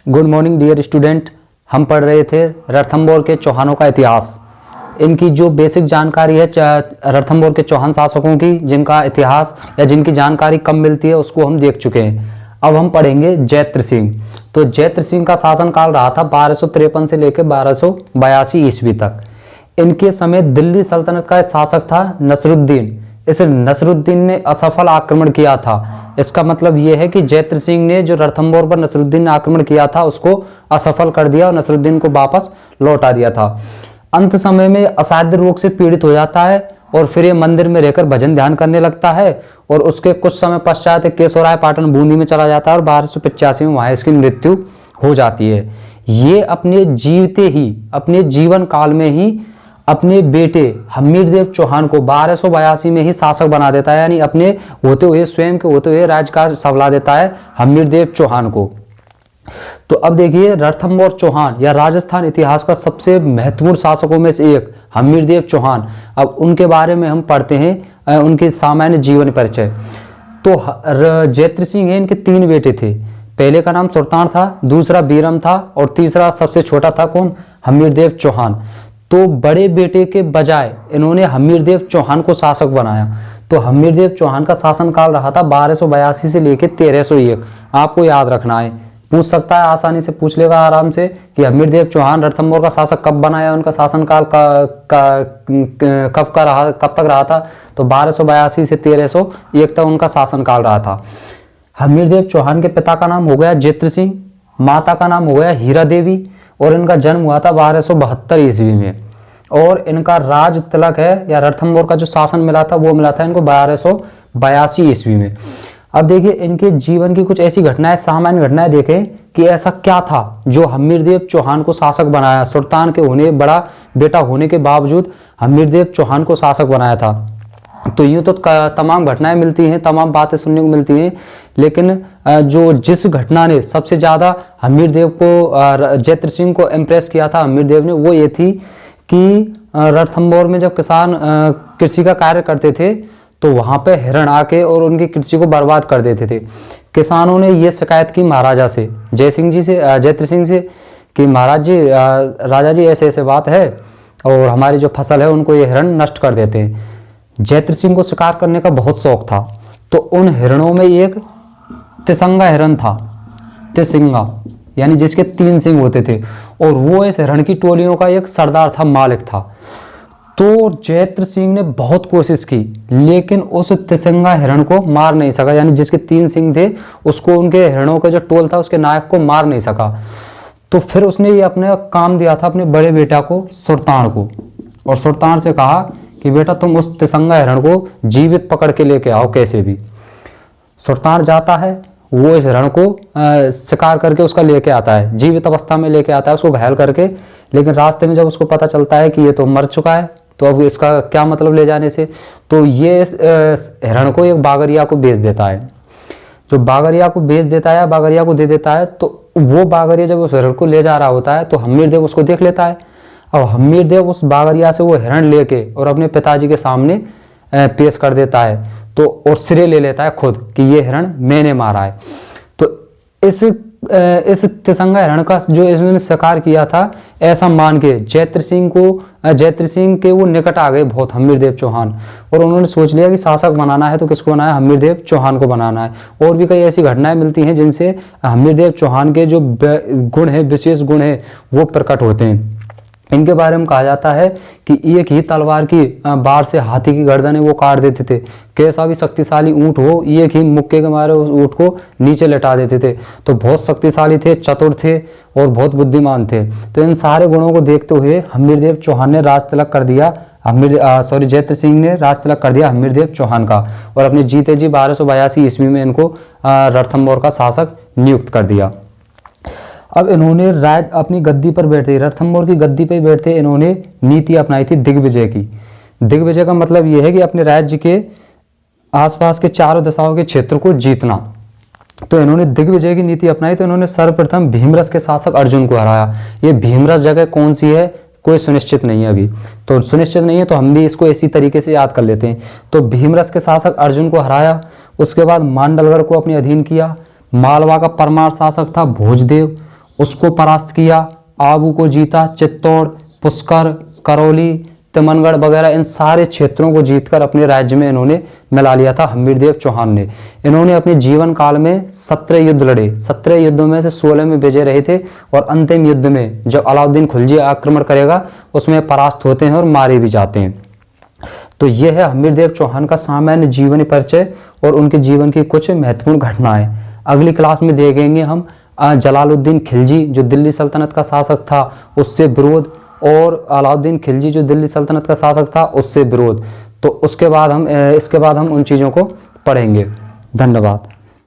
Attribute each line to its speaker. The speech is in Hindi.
Speaker 1: Good morning dear student. हम पढ़ रहे थे रणथंभौर के चौहानों का इतिहास। इनकी जो बेसिक जानकारी है रणथंभौर के चौहान शासकों की, जिनका इतिहास या जिनकी जानकारी कम मिलती है, उसको हम देख चुके हैं। अब हम पढ़ेंगे जैत्र सिंह। तो जैत्र सिंह का शासनकाल रहा था 1253 से लेकर 1282 ईस्वी तक। इनके समय दिल्ली सल्तनत का शासक था नसरुद्दीन। इस नसरुद्दीन ने असफल आक्रमण किया था। इसका मतलब यह है कि जैत्र सिंह ने जो रणथंभौर पर नसरुद्दीन ने आक्रमण किया था उसको असफल कर दिया और नसरुद्दीन को वापस लौटा दिया था। अंत समय में असाध्य रोग से पीड़ित हो जाता है और फिर ये मंदिर में रहकर भजन ध्यान करने लगता है और उसके कुछ समय पश्चात केशवराय पाटन बूंदी में चला जाता है और 1285 में वहां इसकी मृत्यु हो जाती है। ये अपने जीवते ही, अपने जीवन काल में ही अपने बेटे हमीरदेव चौहान को 1282 में ही शासक बना देता है, यानी अपने होते हुए, स्वयं के होते हुए राज्य का संभला देता है हमीरदेव चौहान को। तो अब देखिए, रणथंभौर चौहान या राजस्थान इतिहास का सबसे महत्वपूर्ण शासकों में से एक हमीरदेव चौहान। अब उनके बारे में हम पढ़ते हैं, उनके सामान्य जीवन परिचय। तो जैत्र सिंह है, इनके 3 बेटे थे। पहले का नाम सुल्तान था, दूसरा बीरम था और तीसरा सबसे छोटा था कौन? हमीरदेव चौहान। तो बड़े बेटे के बजाय इन्होंने हमीरदेव चौहान को शासक बनाया। तो हमीरदेव चौहान का शासनकाल रहा था 1282 से लेकर 1301। आपको याद रखना है, पूछ सकता है, आसानी से पूछ लेगा आराम से कि हमीरदेव चौहान रणथंभौर का शासक कब बनाया, उनका शासनकाल कब तक रहा था? तो 1282 से 1301 तक उनका शासनकाल रहा था। हमीरदेव चौहान के पिता का नाम हो गया जैत्र सिंह, माता का नाम हो गया हीरा देवी और इनका जन्म हुआ था 1272 ईस्वी में। और इनका राज तिलक है या रणथंभौर का जो शासन मिला था वो मिला था इनको 1282 ईस्वी में। अब देखिए, इनके जीवन की कुछ ऐसी घटनाएं, सामान्य घटनाएं देखें कि ऐसा क्या था जो हमीरदेव चौहान को शासक बनाया। सुल्तान के होने, बड़ा बेटा होने के बावजूद हमीरदेव चौहान को शासक बनाया था। तो यूँ तो तमाम घटनाएं मिलती हैं, तमाम बातें सुनने को मिलती हैं, लेकिन जिस घटना ने सबसे ज़्यादा हमीरदेव को, जैत्र सिंह को इम्प्रेस किया था हमीरदेव ने, वो ये थी कि रणथंभौर में जब किसान कृषि का कार्य करते थे तो वहाँ पे हिरण आके और उनकी कृषि को बर्बाद कर देते थे। किसानों ने ये शिकायत की महाराजा से, जैत्र सिंह से कि महाराज जी, राजा जी, ऐसे ऐसे बात है और हमारी जो फसल है उनको ये हिरण नष्ट कर देते हैं। जैत्र सिंह को शिकार करने का बहुत शौक था, तो उन हिरणों में एक तिसंगा हिरण था, तिसिंगा, यानी जिसके 3 सिंग होते थे, और वो इस हिरण की टोलियों का एक सरदार था, मालिक था। तो जैत्र सिंह ने बहुत कोशिश की, लेकिन उस तिसंगा हिरण को मार नहीं सका, यानी जिसके 3 सिंग थे उसको, उनके हिरणों का जो टोल था उसके नायक को मार नहीं सका। तो फिर उसने ये अपने काम दिया था अपने बड़े बेटा को, सुल्तान को, और सुल्तान से कहा कि बेटा तुम उस तिसंगा हिरण को जीवित पकड़ के लेके आओ कैसे भी। सुल्तान जाता है, वो इस हिरण को शिकार करके उसका लेके आता है, जीवित अवस्था में लेके आता है उसको घायल करके। लेकिन रास्ते में जब उसको पता चलता है कि ये तो मर चुका है, तो अब इसका क्या मतलब ले जाने से, तो ये हिरण को एक बागरिया को बेच देता है। जो बागरिया को बेच देता है, बागरिया को दे देता है, तो वो बागरिया जब उस हिरण को ले जा रहा होता है तो हमीरदेव उसको देख लेता है। और हमीरदेव उस बागरिया से वो हिरण लेके और अपने पिताजी के सामने पेश कर देता है, तो और श्रेय ले लेता है खुद कि ये हिरण मैंने मारा है। तो इस तिसंगा हिरण का जो इसने शिकार किया था, ऐसा मान के जैत्र सिंह के वो निकट आ गए बहुत हमीरदेव चौहान, और उन्होंने सोच लिया कि शासक बनाना है तो किसको बनाना है? हमीरदेव चौहान को बनाना है। और भी कई ऐसी घटनाएं मिलती हैं जिनसे हमीरदेव चौहान के जो गुण है, विशेष गुण है, वो प्रकट होते हैं। इनके बारे में कहा जाता है कि एक ही तलवार की बाढ़ से हाथी की गर्दनें वो काट देते थे। कैसा भी शक्तिशाली ऊंट हो, एक ही मुक्के के मारे उस ऊंट को नीचे लेटा देते थे। तो बहुत शक्तिशाली थे, चतुर थे और बहुत बुद्धिमान थे। तो इन सारे गुणों को देखते हुए हमीरदेव चौहान ने राज तिलक कर दिया, जैत्र सिंह ने राज तिलक कर दिया हमीरदेव चौहान का, और अपने जीते जी 1282 ईस्वी में इनको रणथंभौर का शासक नियुक्त कर दिया। अब इन्होंने अपनी गद्दी पर बैठते, रणथंभौर की गद्दी पर बैठते इन्होंने नीति अपनाई थी दिग्विजय की। दिग्विजय का मतलब यह है कि अपने राज्य के आसपास के चारों दिशाओं के क्षेत्र को जीतना। तो इन्होंने दिग्विजय की नीति अपनाई। तो इन्होंने सर्वप्रथम भीमरस के शासक अर्जुन को हराया। ये भीमरस जगह कौन सी है कोई सुनिश्चित नहीं है, अभी तो सुनिश्चित नहीं है, तो हम भी इसको इसी तरीके से याद कर लेते हैं। तो भीमरस के शासक अर्जुन को हराया। उसके बाद मांडलगढ़ को अपने अधीन किया। मालवा का परमार शासक था भोजदेव। उसको परास्त किया, आबू को जीता, चित्तौड़, पुष्कर, करौली, तिमनगढ़ वगैरह इन सारे क्षेत्रों को जीतकर अपने राज्य में इन्होंने मिला लिया था हमीरदेव चौहान ने। इन्होंने अपने जीवन काल में 17 युद्ध लड़े। 17 युद्धों में से 16 में विजय रहे थे और अंतिम युद्ध में जब अलाउद्दीन खिलजी आक्रमण करेगा उसमें परास्त होते हैं और मारे भी जाते हैं। तो यह है हमीरदेव चौहान का सामान्य जीवनी परिचय और उनके जीवन की कुछ महत्वपूर्ण घटनाएं। अगली क्लास में देखेंगे हम जलालुद्दीन खिलजी जो दिल्ली सल्तनत का शासक था उससे विरोध, और अलाउद्दीन खिलजी जो दिल्ली सल्तनत का शासक था उससे विरोध। तो इसके बाद हम उन चीज़ों को पढ़ेंगे। धन्यवाद।